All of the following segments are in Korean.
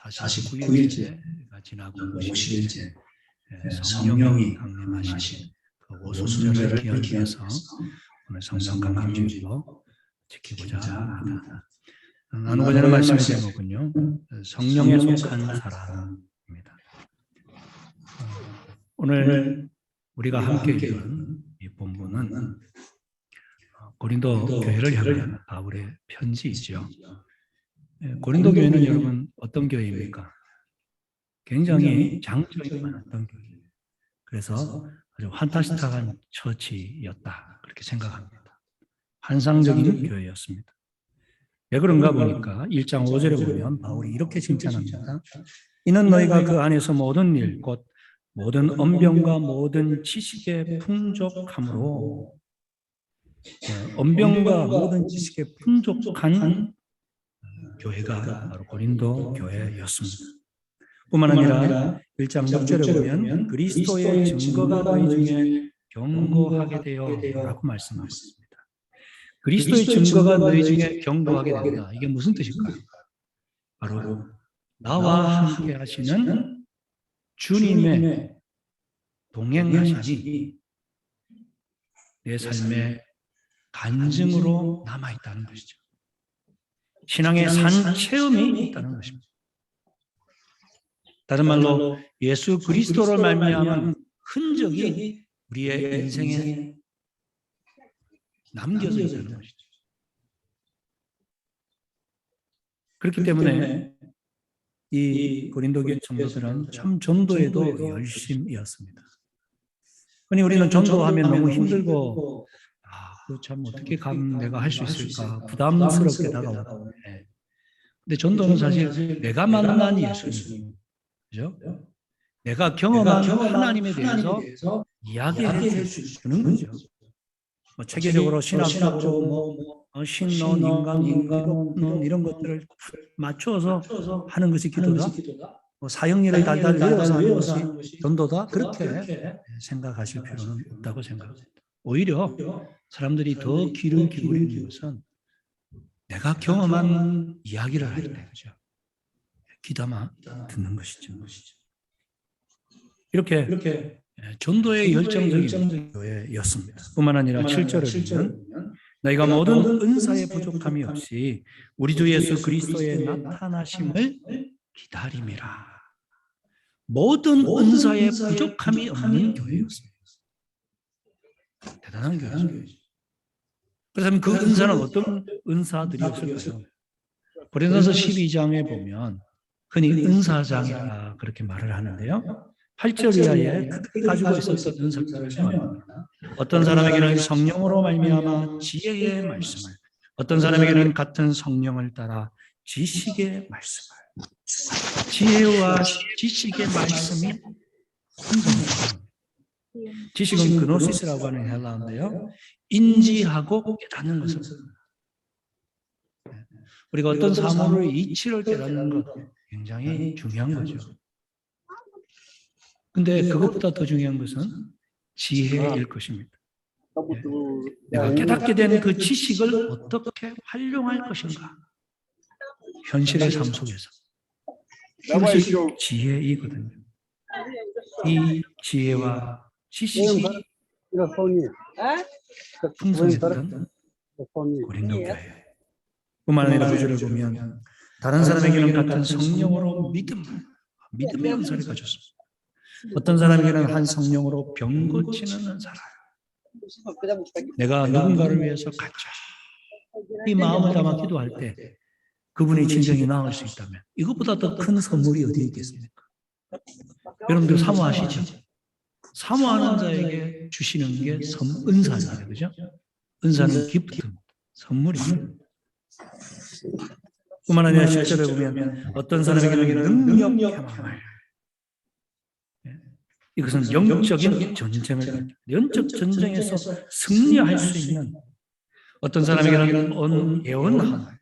다시 9일째가 지나고 50일째 성령이 강림하신 그 오순절을 기념해서 오늘 성령 강림주일로 지키고자 합니다. 나누고자 하는 말씀의 제목은요, 성령에 속한 사람입니다. 오늘 우리가 함께 읽은 이 본문은 고린도 교회를 향한 바울의 편지이죠. 고린도 교회는 여러분 어떤 교회입니까? 굉장히 장점이 많았던 교회예요. 그래서 아주 환타스틱한 처치였다, 그렇게 생각합니다. 환상적인 교회였습니다. 왜 그런가 보니까 1장 5절에 보면 바울이 이렇게 칭찬합니다. 이는 너희가 그 안에서 모든 일, 곧 모든 언변과 모든 지식의 풍족함으로, 언변과 모든 지식의 풍족한 교회가 바로 고린도 교회였습니다. 뿐만 아니라 1장 6절에 보면 그리스도의 증거가 너희 중에 경고하게 되어라고 말씀하셨습니다. 그리스도의 증거가 너희 중에 경고하게 된다. 이게 무슨 뜻일까요? 바로 나와 함께 하시는 주님의 동행하심이 내 삶의 간증으로 남아있다는 것이죠. 신앙의 산 체험이 있다는 것입니다. 다른 말로 예수 그리스도로 말미암은 흔적이 우리의 인생에 남겨져 있다는 것이죠. 그렇기 때문에 이 고린도 교회 성도들은 참 전도에도 열심이었습니다. 흔히 우리는 전도하면 너무 힘들고 참 어떻게 내가 할 수 있을까 부담스럽게 다가오는데, 근데 전도는 사실 내가 만난 예수님, 그죠? 내가 경험한 하나님에 대해서 이야기해 주는 거죠. 뭐 체계적으로 신학적으로 신론, 인간론 이런 것들을 맞춰서 하는 것이 기도다. 뭐 사형리를 달달 외워서 하는 것이 전도다. 그렇게 생각하실 필요는 없다고 생각합니다. 오히려 사람들이 더 귀를 기울이는 것은 내가 경험한 이야기를 할 때, 그죠? 귀담아 듣는 것이죠. 이렇게 전도의 열정적인 교회였습니다. 뿐만 아니라 7절을 보면 너희가 모든 은사의 부족함이 없이 우리 주 예수 그리스도의 나타나심을 기다림이라. 모든 은사의 부족함이 없는 교회였습니다. 대단한 교회죠. 그렇다면 그 은사는 어떤 은사들이었을까요? 고린도서 12장에 보면 흔히 은사장이라 그렇게 말을 하는데요. 8절 이하에 가지고 있었던 은사들을 말합니다. 어떤 사람에게는 성령으로 말미암아 지혜의 말씀을, 어떤 사람에게는 같은 성령을 따라 지식의 말씀을. 지혜와 지식의 말씀이 혼동입니다. 지식은 그노시스라고 하는 헬라어인데요, 인지하고 깨닫는 것을. 우리가 어떤 사물을 이치를 깨닫는 것 굉장히 중요한 거죠. 근데 그것보다 더 중요한 것은 지혜일 것입니다. 내가 깨닫게 된 그 지식을 어떻게 활용할 것인가. 현실의 삶 속에서. 이것이 지혜이거든요. 이 지혜와 지식이 풍성했던 고린도 교회. 뿐만 아니라 구절을 보면 다른 사람에게는 같은 성령으로 믿음의 은사를 가졌습니다. 어떤 사람에게는 한 성령으로 병 고치는 은사라. 내가 누군가를 위해서 간절히 마음을 담아 기도할 때 그분의 진정이 나을 수 있다면 이것보다 더 큰 선물이 어디에 있겠습니까? 여러분들 사모하시죠? 사모하는 자에게 주시는 게 은사입니다. 그죠? 은사는 기프트, 선물입니다. 뿐만 아니라 10절에 보면 어떤 사람에게는 능력 행함을, 이것은 영적인 전쟁을, 영적 전쟁에서 승리할 수 있는, 어떤 사람에게는 예언함을,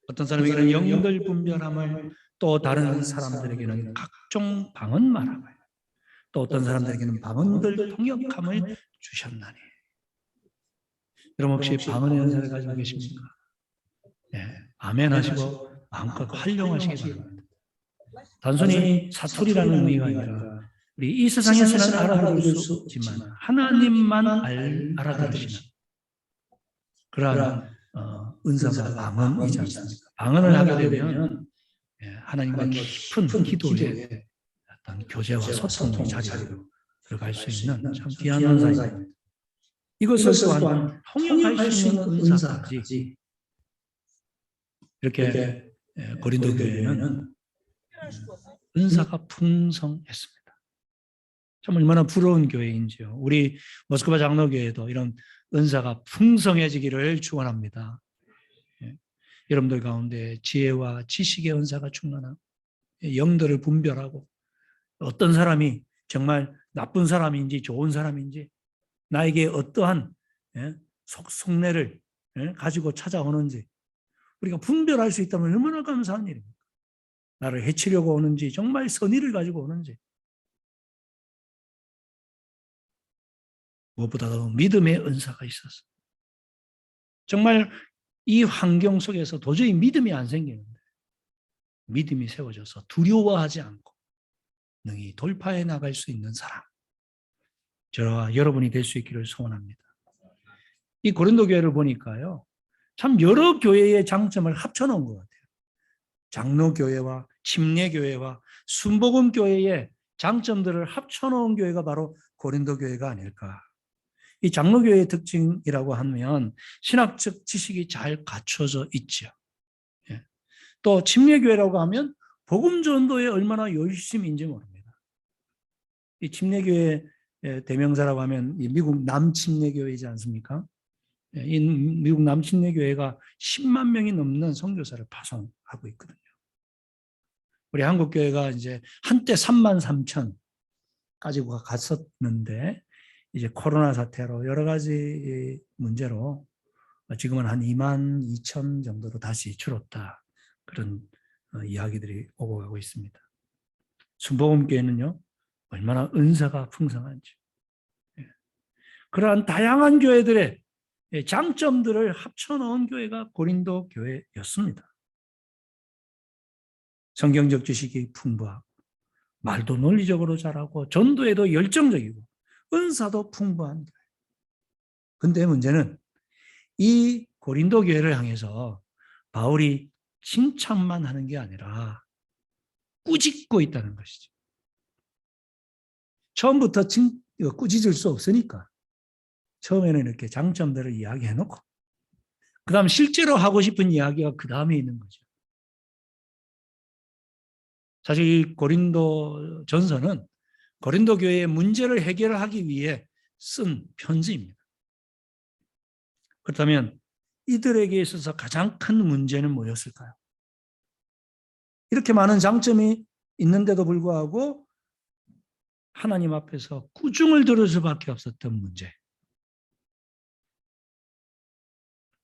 어떤 사람에게는 영들 분별함을, 또 다른 사람들에게는 각종 방언 말함을, 또 어떤 사람들에게는 방언들 통역함을 주셨나니. 여러분 혹시 방언의 은사를 가지고 계십니까? 네, 아멘 하시고 마음껏 활용하시기 바랍니다. 단순히 사투리라는 의미가 아니라 우리 이 세상에서는 알아들을 수 없지만 하나님만 알아들으시는 그러한 은사가 방언이지 않습니까? 방언을 하게 되면 하나님과 깊은 기도의 어떤 교제와 소통의 자리로 들어갈 수 있는 참 귀한 은사입니다. 이것을 또한 통역할 수 있는 은사까지 이렇게 고린도 교회는 은사가 풍성했습니다. 참 얼마나 부러운 교회인지요. 우리 모스크바 장로교회도 이런 은사가 풍성해지기를 축원합니다. 여러분들 가운데 지혜와 지식의 은사가 충만한 영들을 분별하고 어떤 사람이 정말 나쁜 사람인지 좋은 사람인지 나에게 어떠한 속내를 가지고 찾아오는지 우리가 분별할 수 있다면 얼마나 감사한 일입니까? 나를 해치려고 오는지 정말 선의를 가지고 오는지 무엇보다도 믿음의 은사가 있어서 정말 이 환경 속에서 도저히 믿음이 안 생기는데 믿음이 세워져서 두려워하지 않고 능히 돌파해 나갈 수 있는 사람 저와 여러분이 될 수 있기를 소원합니다. 이 고린도 교회를 보니까요 참 여러 교회의 장점을 합쳐놓은 것 같아요. 장로교회와 침례교회와 순복음교회의 장점들을 합쳐놓은 교회가 바로 고린도 교회가 아닐까. 이 장로교회의 특징이라고 하면 신학적 지식이 잘 갖춰져 있죠. 또 침례교회라고 하면 복음 전도에 얼마나 열심인지 모릅니다. 이 침례교회 대명사라고 하면 이 미국 남침례교회이지 않습니까? 이 미국 남침례교회가 10만 명이 넘는 선교사를 파송하고 있거든요. 우리 한국교회가 이제 한때 3만 3천까지 갔었는데 이제 코로나 사태로 여러 가지 문제로 지금은 한 2만 2천 정도로 다시 줄었다. 그런 이야기들이 오고 가고 있습니다. 순복음교회는요 얼마나 은사가 풍성한지 그러한 다양한 교회들의 장점들을 합쳐놓은 교회가 고린도 교회였습니다. 성경적 지식이 풍부하고 말도 논리적으로 잘하고 전도에도 열정적이고 은사도 풍부한 교회. 근데 문제는 이 고린도 교회를 향해서 바울이 칭찬만 하는 게 아니라 꾸짖고 있다는 것이죠. 처음부터 꾸짖을 수 없으니까 처음에는 이렇게 장점들을 이야기해놓고 그 다음 실제로 하고 싶은 이야기가 그 다음에 있는 거죠. 사실 이 고린도 전서는 고린도 교회의 문제를 해결하기 위해 쓴 편지입니다. 그렇다면 이들에게 있어서 가장 큰 문제는 뭐였을까요? 이렇게 많은 장점이 있는데도 불구하고 하나님 앞에서 꾸중을 들을 수밖에 없었던 문제.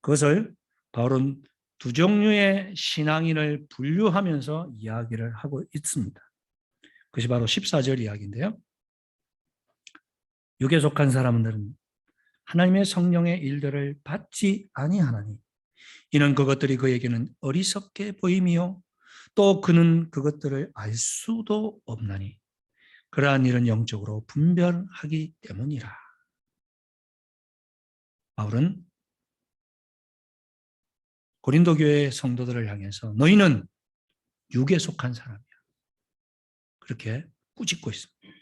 그것을 바울은 두 종류의 신앙인을 분류하면서 이야기를 하고 있습니다. 그것이 바로 14절 이야기인데요. 육에 속한 사람들은 하나님의 성령의 일들을 받지 아니하나니 이는 그것들이 그에게는 어리석게 보임이요 또 그는 그것들을 알 수도 없나니 그러한 일은 영적으로 분별하기 때문이라. 바울은 고린도 교회 성도들을 향해서 너희는 육에 속한 사람이야. 그렇게 꾸짖고 있습니다.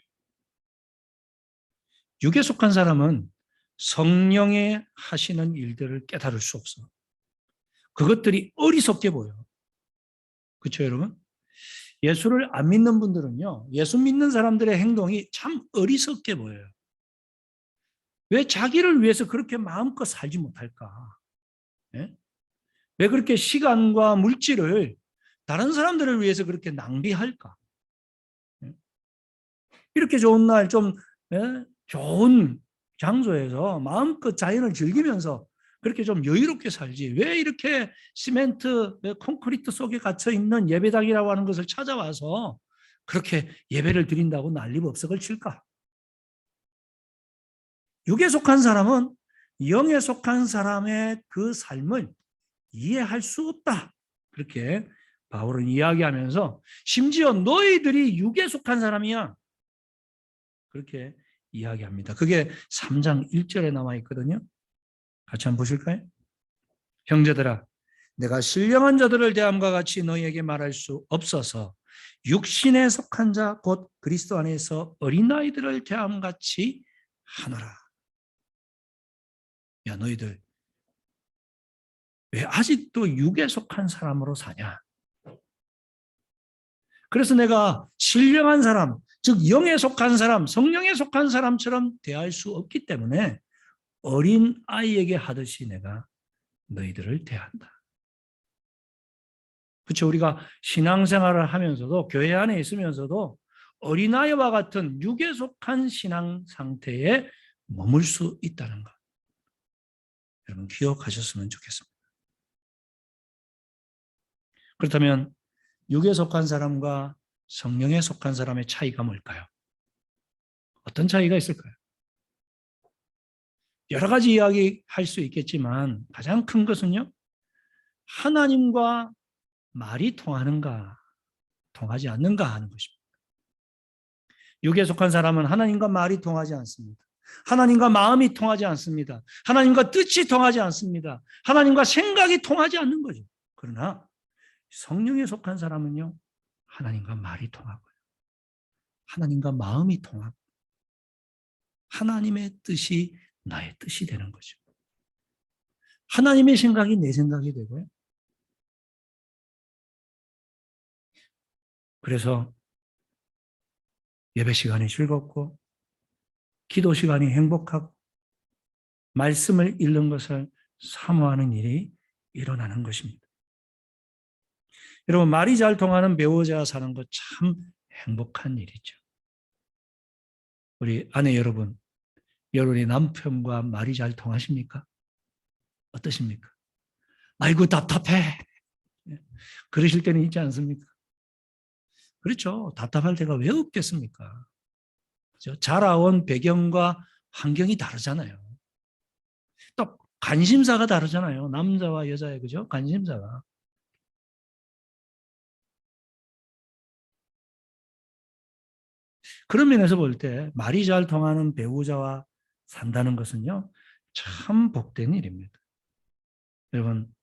육에 속한 사람은 성령의 하시는 일들을 깨달을 수 없어. 그것들이 어리석게 보여. 그렇죠, 여러분? 예수를 안 믿는 분들은요, 예수 믿는 사람들의 행동이 참 어리석게 보여요. 왜 자기를 위해서 그렇게 마음껏 살지 못할까? 네? 왜 그렇게 시간과 물질을 다른 사람들을 위해서 그렇게 낭비할까? 이렇게 좋은 날 좀 좋은 장소에서 마음껏 자연을 즐기면서 그렇게 좀 여유롭게 살지 왜 이렇게 시멘트, 콘크리트 속에 갇혀있는 예배당이라고 하는 것을 찾아와서 그렇게 예배를 드린다고 난리법석을 칠까? 육에 속한 사람은 영에 속한 사람의 그 삶을 이해할 수 없다. 그렇게 바울은 이야기하면서 심지어 너희들이 육에 속한 사람이야. 그렇게 이야기합니다. 그게 3장 1절에 나와 있거든요. 같이 한번 보실까요? 형제들아, 내가 신령한 자들을 대함과 같이 너희에게 말할 수 없어서 육신에 속한 자 곧 그리스도 안에서 어린아이들을 대함같이 하노라. 야, 너희들 왜 아직도 육에 속한 사람으로 사냐? 그래서 내가 신령한 사람, 즉 영에 속한 사람, 성령에 속한 사람처럼 대할 수 없기 때문에 어린 아이에게 하듯이 내가 너희들을 대한다. 그렇죠. 우리가 신앙생활을 하면서도 교회 안에 있으면서도 어린아이와 같은 육에 속한 신앙 상태에 머물 수 있다는 것. 여러분 기억하셨으면 좋겠습니다. 그렇다면 육에 속한 사람과 성령에 속한 사람의 차이가 뭘까요? 어떤 차이가 있을까요? 여러 가지 이야기할 수 있겠지만 가장 큰 것은요. 하나님과 말이 통하는가 통하지 않는가 하는 것입니다. 육에 속한 사람은 하나님과 말이 통하지 않습니다. 하나님과 마음이 통하지 않습니다. 하나님과 뜻이 통하지 않습니다. 하나님과 생각이 통하지 않는 거죠. 그러나 성령에 속한 사람은요. 하나님과 말이 통하고요. 하나님과 마음이 통하고 하나님의 뜻이 나의 뜻이 되는 거죠. 하나님의 생각이 내 생각이 되고요. 그래서 예배 시간이 즐겁고 기도 시간이 행복하고 말씀을 읽는 것을 사모하는 일이 일어나는 것입니다. 여러분 말이 잘 통하는 배우자와 사는 것 참 행복한 일이죠. 우리 아내 여러분, 여러분의 남편과 말이 잘 통하십니까? 어떠십니까? 아이고 답답해. 그러실 때는 있지 않습니까? 그렇죠. 답답할 때가 왜 없겠습니까? 그렇죠? 자라온 배경과 환경이 다르잖아요. 또 관심사가 다르잖아요. 남자와 여자의 그죠? 관심사가. 그런 면에서 볼 때 말이 잘 통하는 배우자와 산다는 것은요. 참 복된 일입니다. 여러분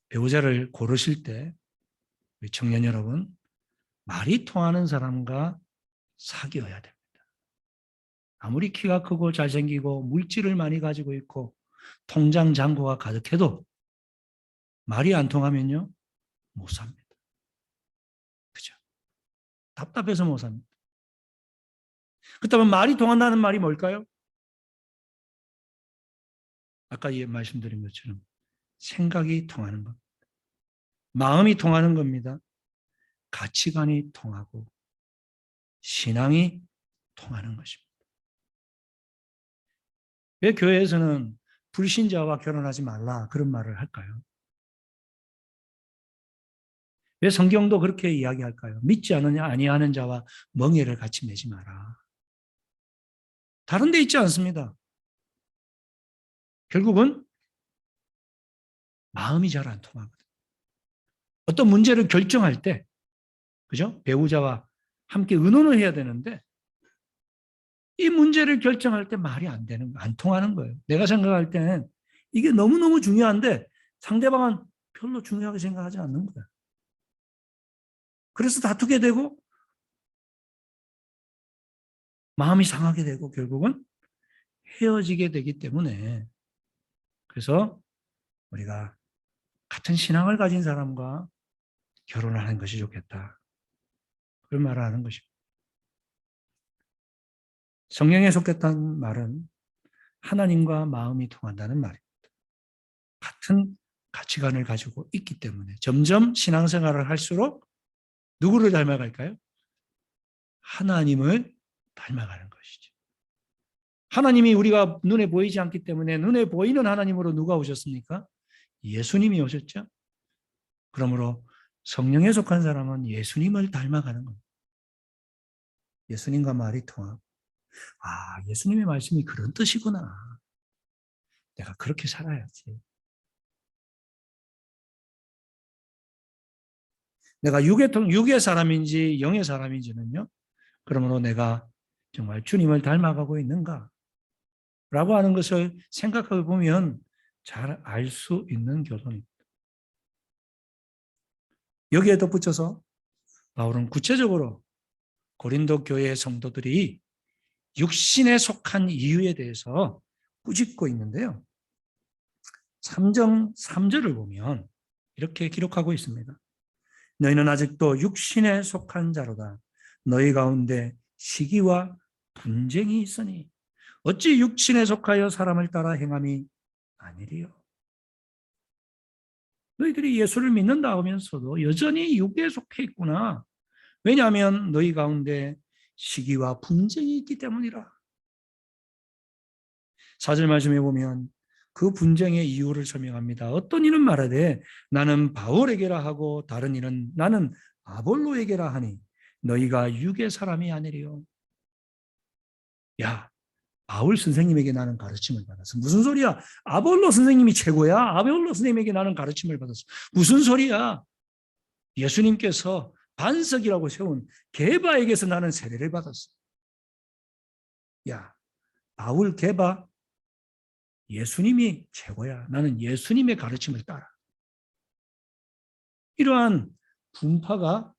배우자를 고르실 때 우리 청년 여러분 말이 통하는 사람과 사귀어야 됩니다. 아무리 키가 크고 잘생기고 물질을 많이 가지고 있고 통장 잔고가 가득해도 말이 안 통하면요 못 삽니다. 그죠? 답답해서 못 삽니다. 그렇다면 말이 통한다는 말이 뭘까요? 아까 말씀드린 것처럼 생각이 통하는 것, 마음이 통하는 겁니다. 가치관이 통하고 신앙이 통하는 것입니다. 왜 교회에서는 불신자와 결혼하지 말라 그런 말을 할까요? 왜 성경도 그렇게 이야기할까요? 믿지 않느냐 아니하는 자와 멍에를 같이 매지 마라. 다른 데 있지 않습니다. 결국은 마음이 잘 안 통하거든요. 어떤 문제를 결정할 때 그죠? 배우자와 함께 의논을 해야 되는데 이 문제를 결정할 때 말이 안 통하는 거예요. 내가 생각할 때는 이게 너무너무 중요한데 상대방은 별로 중요하게 생각하지 않는 거예요. 그래서 다투게 되고 마음이 상하게 되고 결국은 헤어지게 되기 때문에 그래서 우리가 같은 신앙을 가진 사람과 결혼을 하는 것이 좋겠다. 그런 말을 하는 것입니다. 성령에 속했다는 말은 하나님과 마음이 통한다는 말입니다. 같은 가치관을 가지고 있기 때문에 점점 신앙생활을 할수록 누구를 닮아갈까요? 하나님을 닮아가는 것이죠. 하나님이 우리가 눈에 보이지 않기 때문에 눈에 보이는 하나님으로 누가 오셨습니까? 예수님이 오셨죠. 그러므로 성령에 속한 사람은 예수님을 닮아가는 겁니다. 예수님과 말이 통하고 예수님의 말씀이 그런 뜻이구나. 내가 그렇게 살아야지. 내가 육의 사람인지 영의 사람인지는요. 그러므로 내가 정말 주님을 닮아가고 있는가? 라고 하는 것을 생각해 보면 잘 알 수 있는 교훈입니다. 여기에 덧붙여서 바울은 구체적으로 고린도 교회의 성도들이 육신에 속한 이유에 대해서 꾸짖고 있는데요. 3장 3절을 보면 이렇게 기록하고 있습니다. 너희는 아직도 육신에 속한 자로다. 너희 가운데 시기와 분쟁이 있으니 어찌 육신에 속하여 사람을 따라 행함이 아니리요. 너희들이 예수를 믿는다 하면서도 여전히 육에 속해 있구나. 왜냐하면 너희 가운데 시기와 분쟁이 있기 때문이라. 4절 말씀해 보면 그 분쟁의 이유를 설명합니다. 어떤 이는 말하되 나는 바울에게라 하고 다른 이는 나는 아볼로에게라 하니 너희가 육의 사람이 아니리요. 야, 바울 선생님에게 나는 가르침을 받았어. 무슨 소리야? 아볼로 선생님이 최고야? 아볼로 선생님에게 나는 가르침을 받았어. 무슨 소리야? 예수님께서 반석이라고 세운 게바에게서 나는 세례를 받았어. 야, 바울 게바 예수님이 최고야. 나는 예수님의 가르침을 따라. 이러한 분파가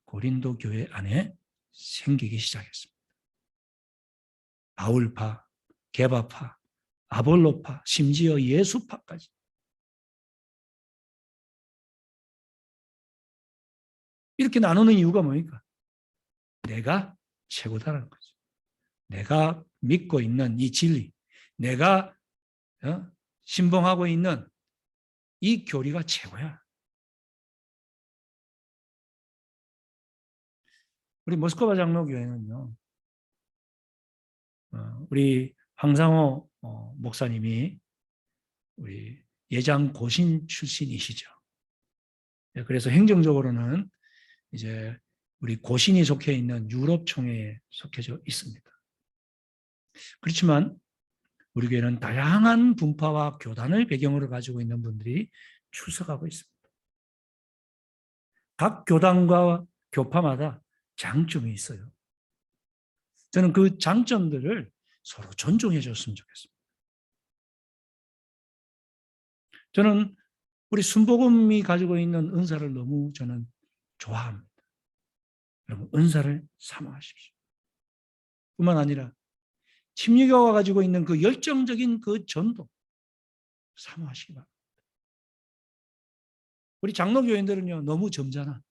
고린도 교회 안에 생기기 시작했습니다. 바울파, 게바파, 아볼로파, 심지어 예수파까지. 이렇게 나누는 이유가 뭡니까? 내가 최고다라는 거죠. 내가 믿고 있는 이 진리, 내가 신봉하고 있는 이 교리가 최고야. 우리 모스크바 장로교회는요, 우리 황상호 목사님이 우리 예장 고신 출신이시죠. 그래서 행정적으로는 이제 우리 고신이 속해 있는 유럽 총회에 속해져 있습니다. 그렇지만 우리 교회는 다양한 분파와 교단을 배경으로 가지고 있는 분들이 출석하고 있습니다. 각 교단과 교파마다 장점이 있어요. 저는 그 장점들을 서로 존중해 줬으면 좋겠습니다. 저는 우리 순복음이 가지고 있는 은사를 너무 저는 좋아합니다. 여러분, 은사를 사모하십시오. 뿐만 아니라 침례교가 가지고 있는 그 열정적인 그 전도 사모하시기 바랍니다. 우리 장로교인들은요, 너무 점잖아.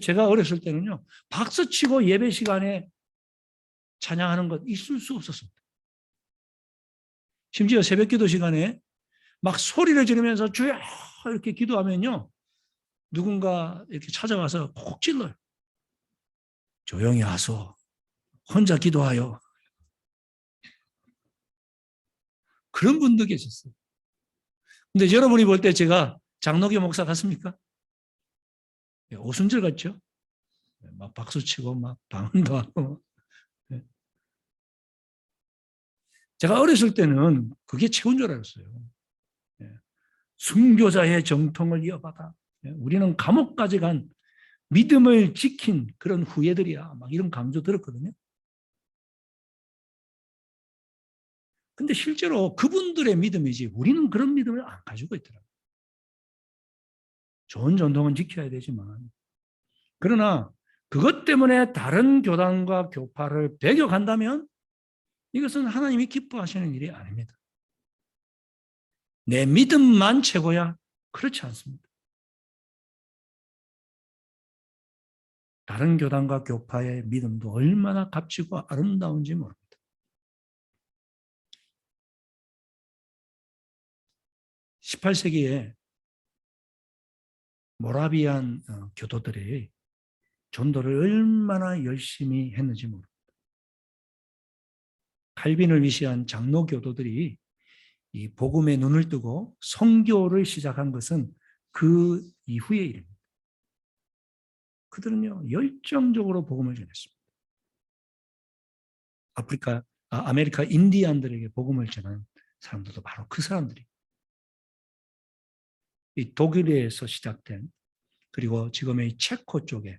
제가 어렸을 때는요, 박수치고 예배 시간에 찬양하는 것 있을 수 없었습니다. 심지어 새벽 기도 시간에 막 소리를 지르면서 주여 이렇게 기도하면요, 누군가 이렇게 찾아와서 콕 찔러요. 조용히 하소. 혼자 기도하여. 그런 분도 계셨어요. 근데 여러분이 볼 때 제가 장로교 목사 같습니까? 오순절 같죠? 막 박수치고 막 방언도 하고. 제가 어렸을 때는 그게 최고인 줄 알았어요. 순교자의 정통을 이어받아. 우리는 감옥까지 간 믿음을 지킨 그런 후예들이야. 막 이런 강조 들었거든요. 근데 실제로 그분들의 믿음이지 우리는 그런 믿음을 안 가지고 있더라고요. 좋은 전통은 지켜야 되지만 그러나 그것 때문에 다른 교단과 교파를 배격한다면 이것은 하나님이 기뻐하시는 일이 아닙니다. 내 믿음만 최고야? 그렇지 않습니다. 다른 교단과 교파의 믿음도 얼마나 값지고 아름다운지 모릅니다. 18세기에 모라비안 교도들이 전도를 얼마나 열심히 했는지 모릅니다. 칼빈을 위시한 장로 교도들이 이 복음에 눈을 뜨고 선교를 시작한 것은 그 이후의 일입니다. 그들은요, 열정적으로 복음을 전했습니다. 아메리카 인디안들에게 복음을 전한 사람들도 바로 그 사람들이 이 독일에서 시작된 그리고 지금의 체코 쪽에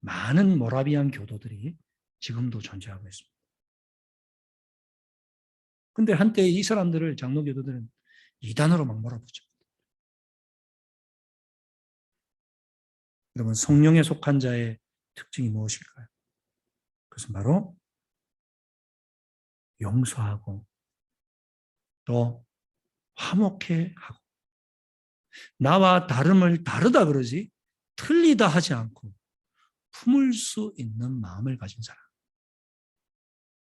많은 모라비안 교도들이 지금도 존재하고 있습니다. 근데 한때 이 사람들을 장로 교도들은 이단으로 막 몰아붙여. 여러분, 성령에 속한 자의 특징이 무엇일까요? 그것은 바로 용서하고 또 화목해 하고 나와 다름을 다르다 그러지 틀리다 하지 않고 품을 수 있는 마음을 가진 사람.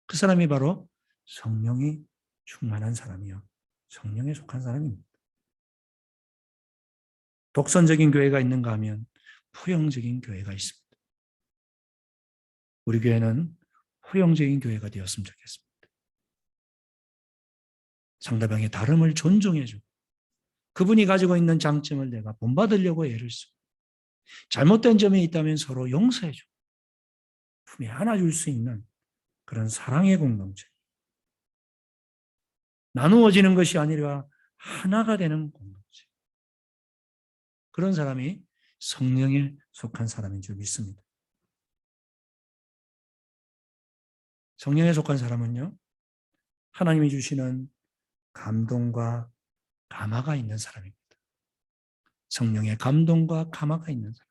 그 사람이 바로 성령이 충만한 사람이요. 성령에 속한 사람입니다. 독선적인 교회가 있는가 하면 포용적인 교회가 있습니다. 우리 교회는 포용적인 교회가 되었으면 좋겠습니다. 상대방의 다름을 존중해주고 그분이 가지고 있는 장점을 내가 본받으려고 애를 쓰고 잘못된 점이 있다면 서로 용서해주고 품에 안아줄 수 있는 그런 사랑의 공동체. 나누어지는 것이 아니라 하나가 되는 공동체. 그런 사람이 성령에 속한 사람인 줄 믿습니다. 성령에 속한 사람은요, 하나님이 주시는 감동과 감화가 있는 사람입니다. 성령의 감동과 감화가 있는 사람.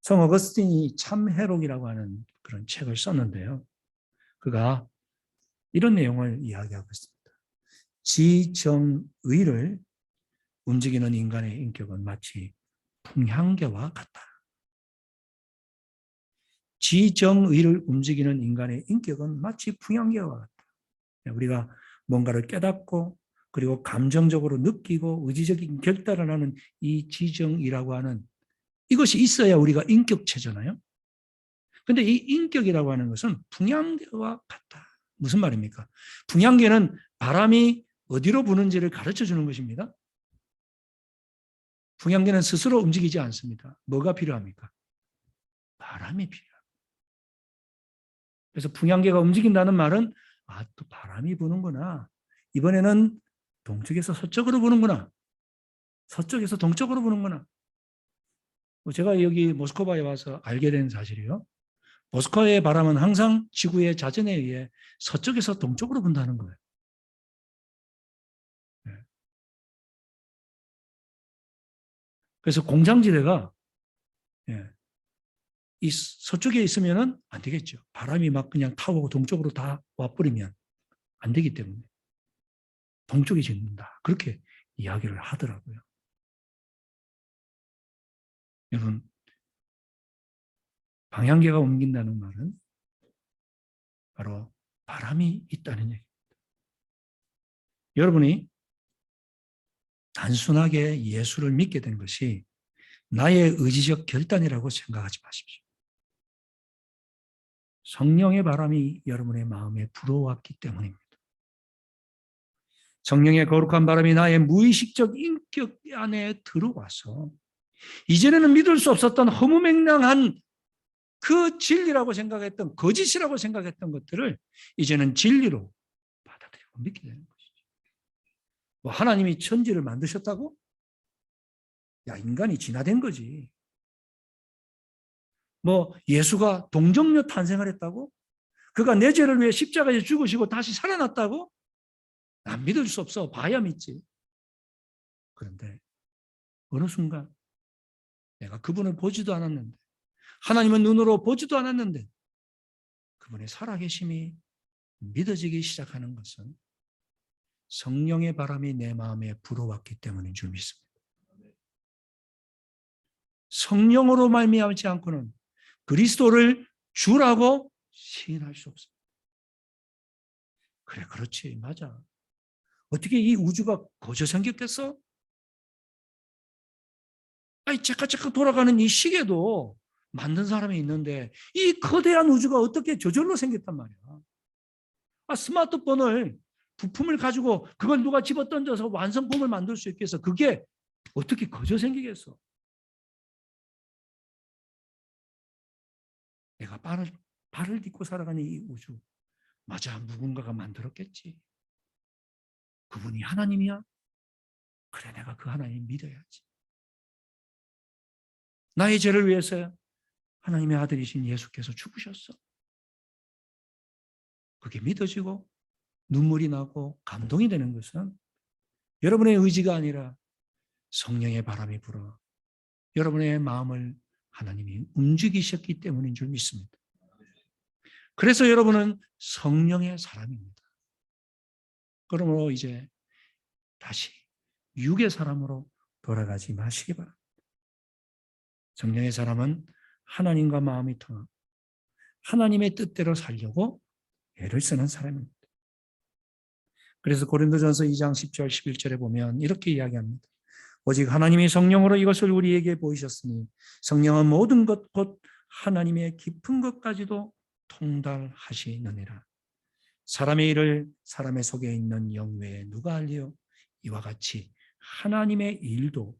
성 어거스틴이 참회록이라고 하는 그런 책을 썼는데요. 그가 이런 내용을 이야기하고 있습니다. 지정의를 움직이는 인간의 인격은 마치 풍향계와 같다. 지정의를 움직이는 인간의 인격은 마치 풍향계와 같다. 우리가 뭔가를 깨닫고 그리고 감정적으로 느끼고 의지적인 결단을 하는 이 지정이라고 하는 이것이 있어야 우리가 인격체잖아요. 그런데 이 인격이라고 하는 것은 풍향계와 같다. 무슨 말입니까? 풍향계는 바람이 어디로 부는지를 가르쳐 주는 것입니다. 풍향계는 스스로 움직이지 않습니다. 뭐가 필요합니까? 바람이 필요합니다. 그래서 풍향계가 움직인다는 말은 또 바람이 부는구나. 이번에는 동쪽에서 서쪽으로 부는구나. 서쪽에서 동쪽으로 부는구나. 제가 여기 모스크바에 와서 알게 된 사실이요. 모스크바의 바람은 항상 지구의 자전에 의해 서쪽에서 동쪽으로 분다는 거예요. 그래서 공장지대가 이 서쪽에 있으면은 안 되겠죠. 바람이 막 그냥 타고 동쪽으로 다 와버리면 안 되기 때문에 동쪽이 짓는다. 그렇게 이야기를 하더라고요. 여러분, 방향계가 옮긴다는 말은 바로 바람이 있다는 얘기입니다. 여러분이 단순하게 예수를 믿게 된 것이 나의 의지적 결단이라고 생각하지 마십시오. 성령의 바람이 여러분의 마음에 불어왔기 때문입니다. 성령의 거룩한 바람이 나의 무의식적 인격 안에 들어와서 이전에는 믿을 수 없었던 허무맹랑한 그 진리라고 생각했던 거짓이라고 생각했던 것들을 이제는 진리로 받아들이고 믿게 되는 것이죠. 뭐 하나님이 천지를 만드셨다고? 야, 인간이 진화된 거지. 뭐 예수가 동정녀 탄생을 했다고? 그가 내 죄를 위해 십자가에 죽으시고 다시 살아났다고? 난 믿을 수 없어. 봐야 믿지. 그런데 어느 순간 내가 그분을 보지도 않았는데 하나님은 눈으로 보지도 않았는데 그분의 살아계심이 믿어지기 시작하는 것은 성령의 바람이 내 마음에 불어왔기 때문인 줄 믿습니다. 성령으로 말미암지 않고는 그리스도를 주라고 시인할 수 없습니다. 그래, 그렇지, 맞아. 어떻게 이 우주가 거저 생겼겠어? 아니, 째깍째깍 돌아가는 이 시계도 만든 사람이 있는데 이 거대한 우주가 어떻게 저절로 생겼단 말이야. 스마트폰을 부품을 가지고 그걸 누가 집어던져서 완성품을 만들 수 있게 해서 그게 어떻게 거저 생기겠어? 내가 발을 딛고 살아가는 이 우주. 맞아, 누군가가 만들었겠지. 그분이 하나님이야? 그래, 내가 그 하나님 믿어야지. 나의 죄를 위해서 하나님의 아들이신 예수께서 죽으셨어. 그게 믿어지고 눈물이 나고 감동이 되는 것은 여러분의 의지가 아니라 성령의 바람이 불어 여러분의 마음을 하나님이 움직이셨기 때문인 줄 믿습니다. 그래서 여러분은 성령의 사람입니다. 그러므로 이제 다시 육의 사람으로 돌아가지 마시기 바랍니다. 성령의 사람은 하나님과 마음이 통하고 하나님의 뜻대로 살려고 애를 쓰는 사람입니다. 그래서 고린도전서 2장 10절 11절에 보면 이렇게 이야기합니다. 오직 하나님이 성령으로 이것을 우리에게 보이셨으니 성령은 모든 것 곧 하나님의 깊은 것까지도 통달하시느니라. 사람의 일을 사람의 속에 있는 영 외에 누가 알리요? 이와 같이 하나님의 일도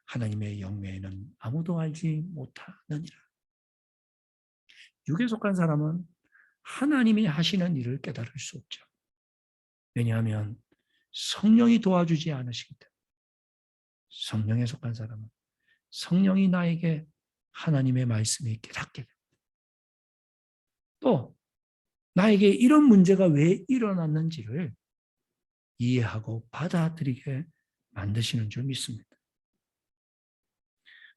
하나님의 영 외에는 아무도 알지 못하느니라. 육에 속한 사람은 하나님이 하시는 일을 깨달을 수 없죠. 왜냐하면 성령이 도와주지 않으시기 때문에. 성령에 속한 사람은 성령이 나에게 하나님의 말씀이 깨닫게 됩니다. 또 나에게 이런 문제가 왜 일어났는지를 이해하고 받아들이게 만드시는 줄 믿습니다.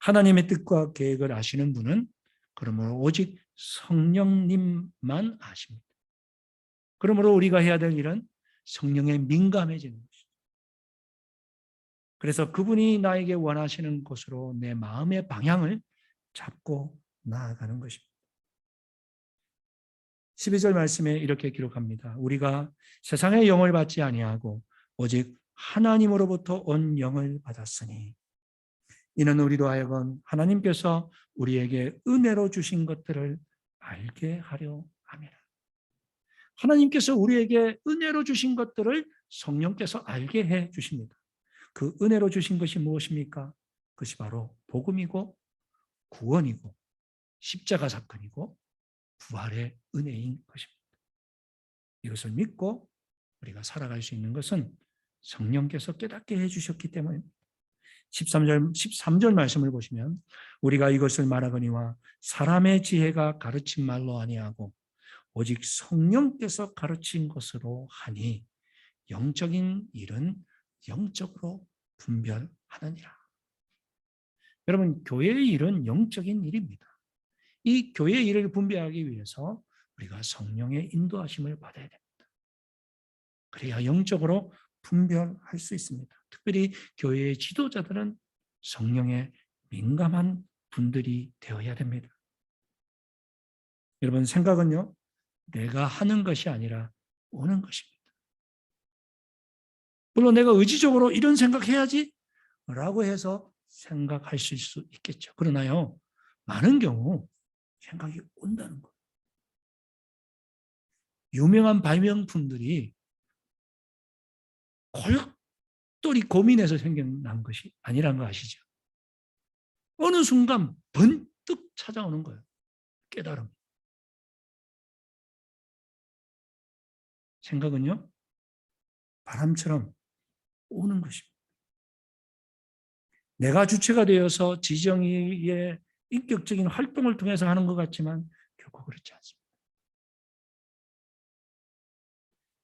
하나님의 뜻과 계획을 아시는 분은 그러므로 오직 성령님만 아십니다. 그러므로 우리가 해야 될 일은 성령에 민감해지는 것이죠. 그래서 그분이 나에게 원하시는 곳으로 내 마음의 방향을 잡고 나아가는 것입니다. 12절 말씀에 이렇게 기록합니다. 우리가 세상의 영을 받지 아니하고 오직 하나님으로부터 온 영을 받았으니 이는 우리로 하여금 하나님께서 우리에게 은혜로 주신 것들을 알게 하려 함이라. 하나님께서 우리에게 은혜로 주신 것들을 성령께서 알게 해 주십니다. 그 은혜로 주신 것이 무엇입니까? 그것이 바로 복음이고 구원이고 십자가 사건이고 부활의 은혜인 것입니다. 이것을 믿고 우리가 살아갈 수 있는 것은 성령께서 깨닫게 해주셨기 때문입니다. 13절 말씀을 보시면 우리가 이것을 말하거니와 사람의 지혜가 가르친 말로 아니하고 오직 성령께서 가르친 것으로 하니 영적인 일은 영적으로 분별하느니라. 여러분, 교회의 일은 영적인 일입니다. 이 교회의 일을 분별하기 위해서 우리가 성령의 인도하심을 받아야 됩니다. 그래야 영적으로 분별할 수 있습니다. 특별히 교회의 지도자들은 성령에 민감한 분들이 되어야 됩니다. 여러분, 생각은요, 내가 하는 것이 아니라 오는 것입니다. 물론 내가 의지적으로 이런 생각해야지 라고 해서 생각하실 수 있겠죠. 그러나요, 많은 경우 생각이 온다는 거예요. 유명한 발명품들이 골똘히 고민해서 생겨난 것이 아니라는 거 아시죠? 어느 순간 번뜩 찾아오는 거예요. 깨달음. 생각은요, 바람처럼 오는 것입니다. 내가 주체가 되어서 지정의의 인격적인 활동을 통해서 하는 것 같지만 결코 그렇지 않습니다.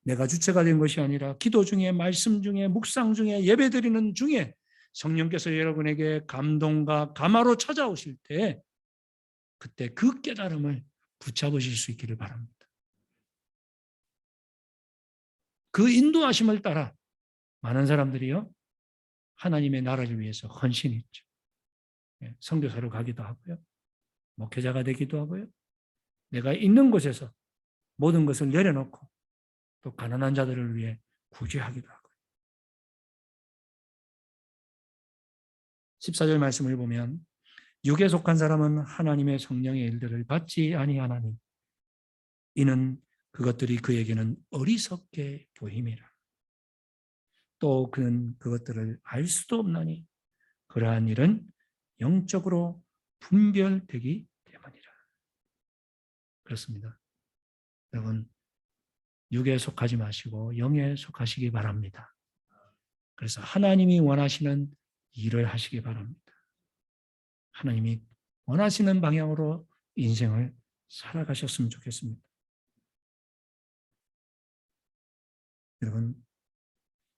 내가 주체가 된 것이 아니라 기도 중에, 말씀 중에, 묵상 중에, 예배드리는 중에 성령께서 여러분에게 감동과 감화로 찾아오실 때 그때 그 깨달음을 붙잡으실 수 있기를 바랍니다. 그 인도하심을 따라 많은 사람들이요, 하나님의 나라를 위해서 헌신했죠. 선교사로 가기도 하고요, 목회자가 되기도 하고요, 내가 있는 곳에서 모든 것을 내려놓고 또 가난한 자들을 위해 구제하기도 하고요. 14절 말씀을 보면 육에 속한 사람은 하나님의 성령의 일들을 받지 아니하나니 이는 그것들이 그에게는 어리석게 보임이라. 또 그는 그것들을 알 수도 없나니 그러한 일은 영적으로 분별되기 때문이라. 그렇습니다. 여러분, 육에 속하지 마시고 영에 속하시기 바랍니다. 그래서 하나님이 원하시는 일을 하시기 바랍니다. 하나님이 원하시는 방향으로 인생을 살아가셨으면 좋겠습니다. 여러분,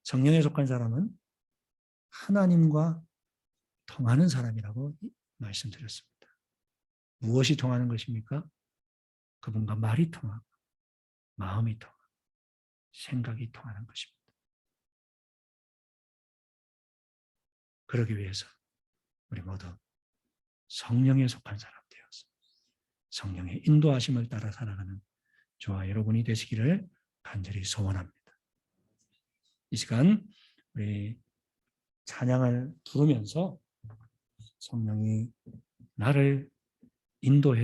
성령에 속한 사람은 하나님과 통하는 사람이라고 말씀드렸습니다. 무엇이 통하는 것입니까? 그분과 말이 통하고 마음이 통하고 생각이 통하는 것입니다. 그러기 위해서 우리 모두 성령에 속한 사람 되어서 성령의 인도하심을 따라 살아가는 저와 여러분이 되시기를 간절히 소원합니다. 이 시간 우리 찬양을 부르면서 성령이 나를 인도해